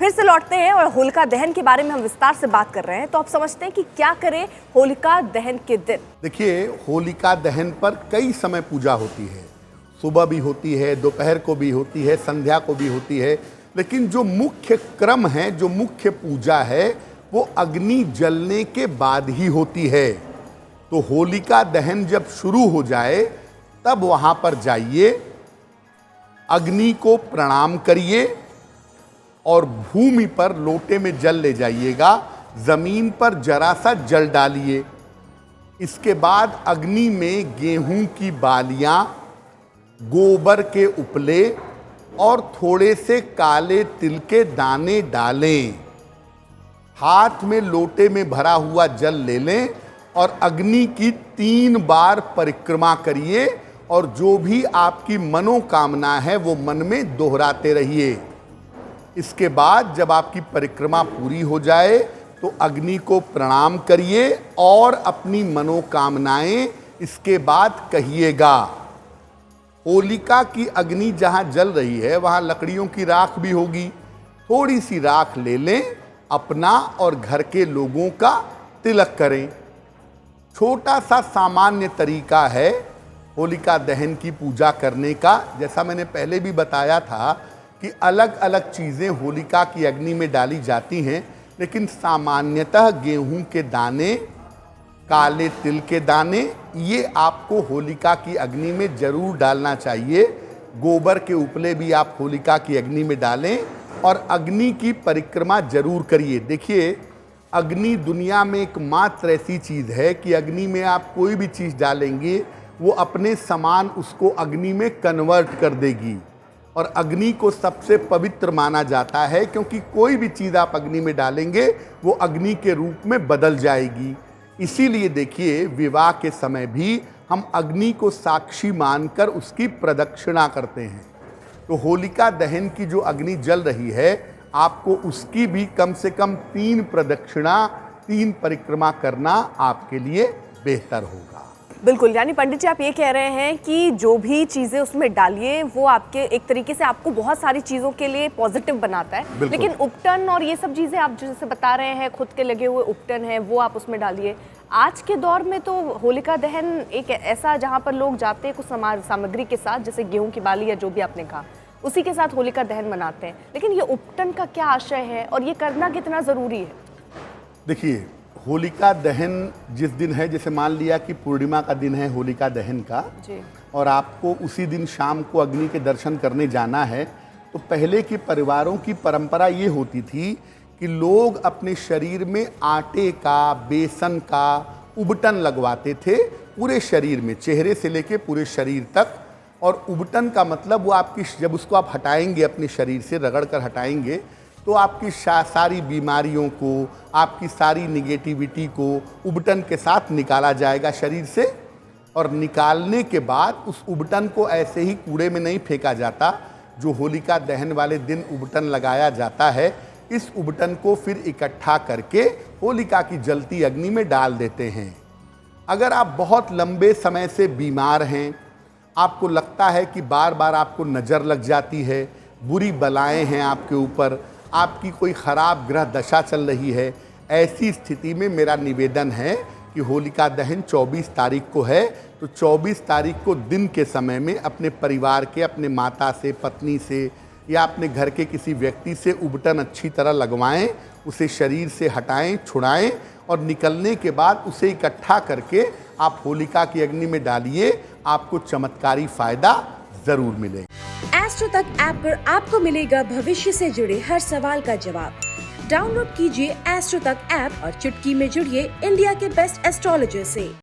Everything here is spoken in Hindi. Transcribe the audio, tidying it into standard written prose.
फिर से लौटते हैं और होलिका दहन के बारे में हम विस्तार से बात कर रहे हैं। तो आप समझते हैं कि क्या करें होलिका दहन के दिन? देखिए, होलिका दहन पर कई समय पूजा होती है। सुबह भी होती है, दोपहर को भी होती है, संध्या को भी होती है। लेकिन जो मुख्य क्रम है, जो मुख्य पूजा है, वो अग्नि जलने के बाद ही होती है। तो होलिका दहन जब शुरू हो जाए तब वहाँ पर जाइए, अग्नि को प्रणाम करिए और भूमि पर लोटे में जल ले जाइएगा। जमीन पर जरा सा जल डालिए। इसके बाद अग्नि में गेहूं की बालियां, गोबर के उपले और थोड़े से काले तिल के दाने डालें। हाथ में लोटे में भरा हुआ जल ले लें और अग्नि की 3 बार परिक्रमा करिए और जो भी आपकी मनोकामना है वो मन में दोहराते रहिए। इसके बाद जब आपकी परिक्रमा पूरी हो जाए तो अग्नि को प्रणाम करिए और अपनी मनोकामनाएं इसके बाद कहिएगा। होलिका की अग्नि जहाँ जल रही है वहाँ लकड़ियों की राख भी होगी। थोड़ी सी राख ले लें, अपना और घर के लोगों का तिलक करें। छोटा सा सामान्य तरीका है होलिका दहन की पूजा करने का। जैसा मैंने पहले भी बताया था कि अलग अलग चीज़ें होलिका की अग्नि में डाली जाती हैं, लेकिन सामान्यतः गेहूं के दाने, काले तिल के दाने, ये आपको होलिका की अग्नि में जरूर डालना चाहिए। गोबर के उपले भी आप होलिका की अग्नि में डालें और अग्नि की परिक्रमा जरूर करिए। देखिए, अग्नि दुनिया में एकमात्र ऐसी चीज़ है कि अग्नि में आप कोई भी चीज़ डालेंगे वो अपने समान उसको अग्नि में कन्वर्ट कर देगी। और अग्नि को सबसे पवित्र माना जाता है, क्योंकि कोई भी चीज़ आप अग्नि में डालेंगे वो अग्नि के रूप में बदल जाएगी। इसीलिए देखिए, विवाह के समय भी हम अग्नि को साक्षी मानकर उसकी प्रदक्षिणा करते हैं। तो होलिका दहन की जो अग्नि जल रही है, आपको उसकी भी कम से कम 3 प्रदक्षिणा, 3 परिक्रमा करना आपके लिए बेहतर होगा। बिल्कुल, यानी पंडित जी आप ये कह रहे हैं कि जो भी चीज़ें उसमें डालिए वो आपके एक तरीके से आपको बहुत सारी चीज़ों के लिए पॉजिटिव बनाता है। लेकिन उपटन और ये सब चीज़ें आप जैसे बता रहे हैं, खुद के लगे हुए उपटन हैं वो आप उसमें डालिए। आज के दौर में तो होलिका दहन एक ऐसा जहाँ पर लोग जाते हैं कुछ सामग्री के साथ, जैसे गेहूँ की बाली या जो भी आपने कहा, उसी के साथ होलिका दहन मनाते हैं। लेकिन ये उपटन का क्या आशय है और ये करना कितना ज़रूरी है? देखिए, होलिका दहन जिस दिन है, जैसे मान लिया कि पूर्णिमा का दिन है होलिका दहन का जी, और आपको उसी दिन शाम को अग्नि के दर्शन करने जाना है, तो पहले के परिवारों की परंपरा ये होती थी कि लोग अपने शरीर में आटे का, बेसन का उबटन लगवाते थे पूरे शरीर में, चेहरे से लेके पूरे शरीर तक। और उबटन का मतलब वो आपकी, जब उसको आप हटाएंगे अपने शरीर से, रगड़ कर हटाएंगे, तो आपकी सारी बीमारियों को, आपकी सारी निगेटिविटी को उबटन के साथ निकाला जाएगा शरीर से। और निकालने के बाद उस उबटन को ऐसे ही कूड़े में नहीं फेंका जाता। जो होलिका दहन वाले दिन उबटन लगाया जाता है, इस उबटन को फिर इकट्ठा करके होलिका की जलती अग्नि में डाल देते हैं। अगर आप बहुत लंबे समय से बीमार हैं, आपको लगता है कि बार बार आपको नज़र लग जाती है, बुरी बलाएं हैं आपके ऊपर, आपकी कोई ख़राब ग्रह दशा चल रही है, ऐसी स्थिति में मेरा निवेदन है कि होलिका दहन 24 तारीख को है, तो 24 तारीख को दिन के समय में अपने परिवार के, अपने माता से, पत्नी से या अपने घर के किसी व्यक्ति से उबटन अच्छी तरह लगवाएं, उसे शरीर से हटाएं, छुड़ाएं और निकलने के बाद उसे इकट्ठा करके आप होलिका की अग्नि में डालिए। आपको चमत्कारी फ़ायदा ज़रूर मिलेगा। एस्ट्रो तक ऐप पर आपको मिलेगा भविष्य से जुड़े हर सवाल का जवाब। डाउनलोड कीजिए एस्ट्रो तक ऐप और चुटकी में जुड़िए इंडिया के बेस्ट एस्ट्रोलॉजर से।